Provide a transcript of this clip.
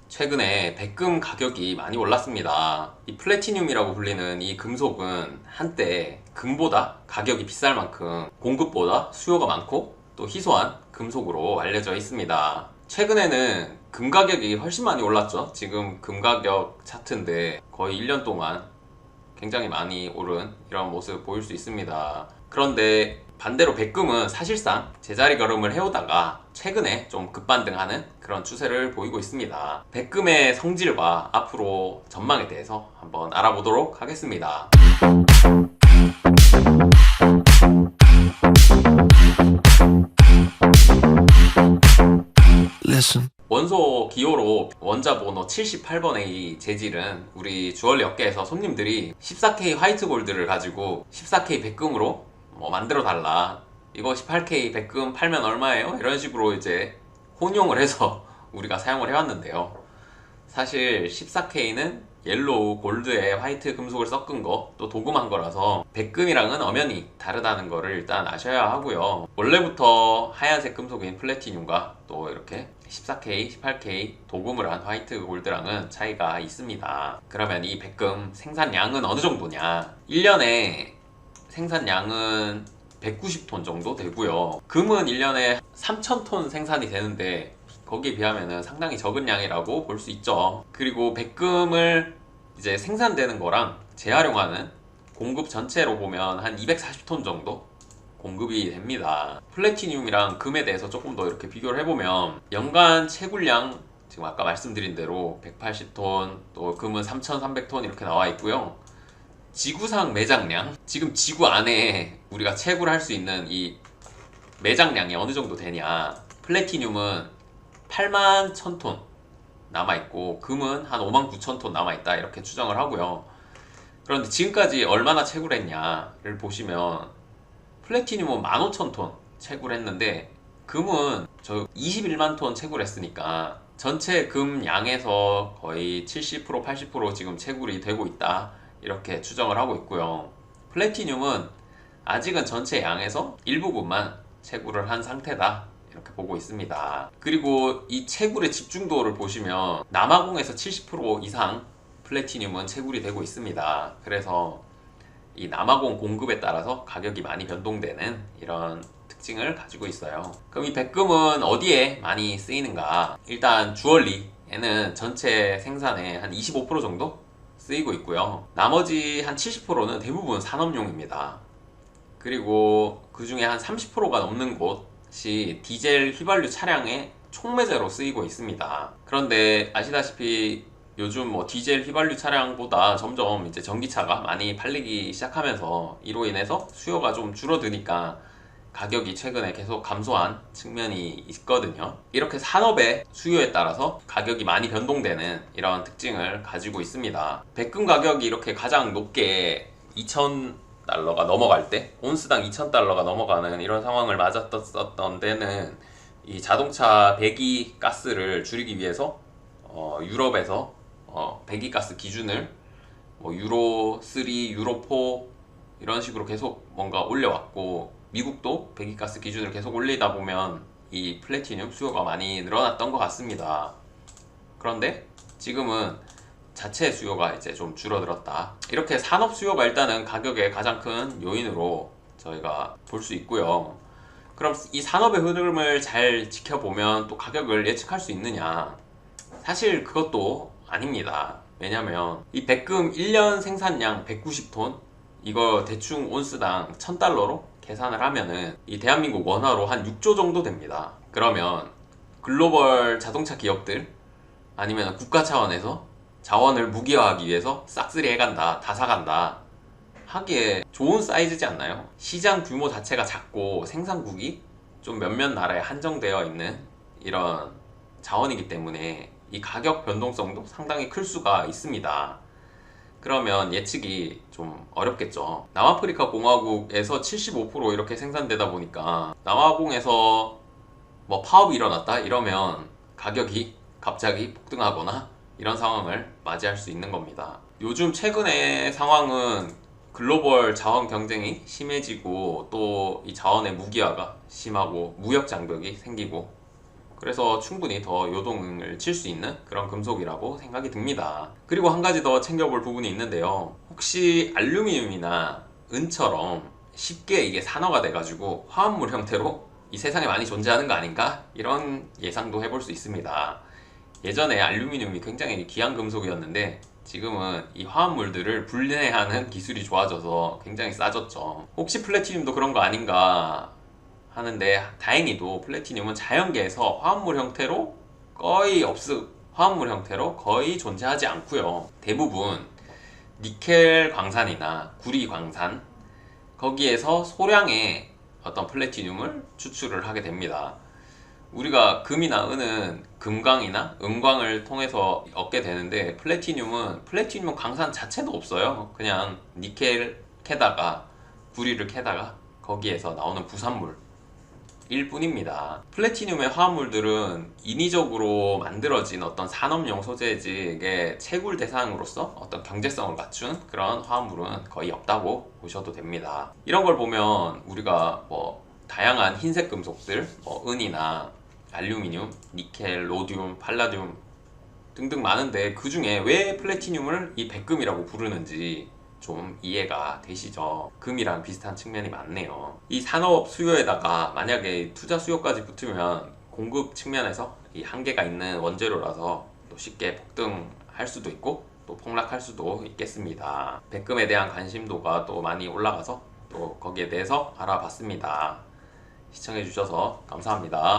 최근에 백금 가격이 많이 올랐습니다. 이 플래티늄이라고 불리는 이 금속은 한때 금보다 가격이 비쌀 만큼 공급보다 수요가 많고 또 희소한 금속으로 알려져 있습니다. 최근에는 금 가격이 훨씬 많이 올랐죠. 지금 금 가격 차트인데 거의 1년 동안 굉장히 많이 오른 이런 모습 보일 수 있습니다. 그런데 반대로 백금은 사실상 제자리 걸음을 해오다가 최근에 좀 급반등하는 그런 추세를 보이고 있습니다. 백금의 성질과 앞으로 전망에 대해서 한번 알아보도록 하겠습니다. 원소 기호로 원자 번호 78번의 이 재질은 우리 주얼리 업계에서 손님들이 14K 화이트 골드를 가지고 14K 백금으로 만들어 달라, 이거 18K 백금 팔면 얼마예요? 이런 식으로 이제 혼용을 해서 우리가 사용을 해왔는데요. 사실 14K는 옐로우 골드에 화이트 금속을 섞은 거, 또 도금한 거라서 백금이랑은 엄연히 다르다는 거를 일단 아셔야 하고요. 원래부터 하얀색 금속인 플래티늄과 또 이렇게 14K, 18K 도금을 한 화이트 골드랑은 차이가 있습니다. 그러면 이 백금 생산량은 어느 정도냐? 1년에 생산량은 190톤 정도 되고요. 금은 1년에 3,000톤 생산이 되는데 거기에 비하면 상당히 적은 양이라고 볼 수 있죠. 그리고 백금을 이제 생산되는 거랑 재활용하는 공급 전체로 보면 한 240톤 정도 공급이 됩니다. 플래티늄이랑 금에 대해서 조금 더 이렇게 비교를 해보면 연간 채굴량 지금 아까 말씀드린 대로 180톤, 또 금은 3,300톤 이렇게 나와 있고요. 지구상 매장량, 지금 지구 안에 우리가 채굴을 할 수 있는 이 매장량이 어느 정도 되냐? 플래티늄은 8만 1000톤 남아있고 금은 한 5만 9천 톤 남아있다, 이렇게 추정을 하고요. 그런데 지금까지 얼마나 채굴했냐를 보시면 플래티늄은 15,000톤 채굴했는데 금은 저 21만 톤 채굴했으니까 전체 금 양에서 거의 70% 80% 지금 채굴이 되고 있다, 이렇게 추정을 하고 있고요. 플래티늄은 아직은 전체 양에서 일부분만 채굴을 한 상태다, 이렇게 보고 있습니다. 그리고 이 채굴의 집중도를 보시면 남아공에서 70% 이상 플래티늄은 채굴이 되고 있습니다. 그래서 이 남아공 공급에 따라서 가격이 많이 변동되는 이런 특징을 가지고 있어요. 그럼 이 백금은 어디에 많이 쓰이는가? 일단 주얼리에는 전체 생산의 한 25% 정도 쓰이고 있고요. 나머지 한 70%는 대부분 산업용입니다. 그리고 그 중에 한 30%가 넘는 곳이 디젤 휘발유 차량의 촉매제로 쓰이고 있습니다. 그런데 아시다시피 요즘 디젤 휘발유 차량보다 점점 이제 전기차가 많이 팔리기 시작하면서 이로 인해서 수요가 좀 줄어드니까 가격이 최근에 계속 감소한 측면이 있거든요. 이렇게 산업의 수요에 따라서 가격이 많이 변동되는 이런 특징을 가지고 있습니다. 백금 가격이 이렇게 가장 높게 2,000달러가 넘어갈 때, 온스당 2,000달러가 넘어가는 이런 상황을 맞았었던 데는 이 자동차 배기 가스를 줄이기 위해서 유럽에서 배기가스 기준을 유로 3, 유로 4 이런 식으로 계속 뭔가 올려왔고, 미국도 배기가스 기준을 계속 올리다 보면 이 플래티늄 수요가 많이 늘어났던 것 같습니다. 그런데 지금은 자체 수요가 이제 좀 줄어들었다, 이렇게 산업 수요가 일단은 가격의 가장 큰 요인으로 저희가 볼 수 있고요. 그럼 이 산업의 흐름을 잘 지켜보면 또 가격을 예측할 수 있느냐? 사실 그것도 아닙니다. 왜냐면 이 백금 1년 생산량 190톤, 이거 대충 온스당 1,000달러로 계산을 하면은 이 대한민국 원화로 한 6조 정도 됩니다. 그러면 글로벌 자동차 기업들 아니면 국가 차원에서 자원을 무기화하기 위해서 싹쓸이 해간다, 다 사간다 하기에 좋은 사이즈지 않나요? 시장 규모 자체가 작고 생산국이 좀 몇몇 나라에 한정되어 있는 이런 자원이기 때문에 이 가격 변동성도 상당히 클 수가 있습니다. 그러면 예측이 좀 어렵겠죠. 남아프리카 공화국에서 75% 이렇게 생산되다 보니까 남아공에서 파업이 일어났다 이러면 가격이 갑자기 폭등하거나 이런 상황을 맞이할 수 있는 겁니다. 요즘 최근의 상황은 글로벌 자원 경쟁이 심해지고 또 이 자원의 무기화가 심하고 무역 장벽이 생기고 그래서 충분히 더 요동을 칠 수 있는 그런 금속이라고 생각이 듭니다. 그리고 한 가지 더 챙겨볼 부분이 있는데요. 혹시 알루미늄이나 은처럼 쉽게 이게 산화가 돼가지고 화합물 형태로 이 세상에 많이 존재하는 거 아닌가? 이런 예상도 해볼 수 있습니다. 예전에 알루미늄이 굉장히 귀한 금속이었는데 지금은 이 화합물들을 분해하는 기술이 좋아져서 굉장히 싸졌죠. 혹시 플래티늄도 그런 거 아닌가 하는데, 다행히도 플래티늄은 자연계에서 화합물 형태로 거의 존재하지 않고요. 대부분 니켈 광산이나 구리 광산, 거기에서 소량의 어떤 플래티늄을 추출을 하게 됩니다. 우리가 금이나 은은 금광이나 은광을 통해서 얻게 되는데, 플래티늄은 광산 자체도 없어요. 그냥 니켈 캐다가 구리를 캐다가 거기에서 나오는 부산물 일 뿐입니다. 플래티늄의 화합물들은 인위적으로 만들어진 어떤 산업용 소재지의 채굴 대상으로서 어떤 경제성을 갖춘 그런 화합물은 거의 없다고 보셔도 됩니다. 이런 걸 보면 우리가 다양한 흰색 금속들, 은이나 알루미늄, 니켈, 로듐, 팔라듐 등등 많은데, 그 중에 왜 플래티늄을 이 백금이라고 부르는지 좀 이해가 되시죠? 금이랑 비슷한 측면이 많네요. 이 산업 수요에다가 만약에 투자 수요까지 붙으면 공급 측면에서 이 한계가 있는 원재료라서 또 쉽게 폭등할 수도 있고 또 폭락할 수도 있겠습니다. 백금에 대한 관심도가 또 많이 올라가서 또 거기에 대해서 알아봤습니다. 시청해주셔서 감사합니다.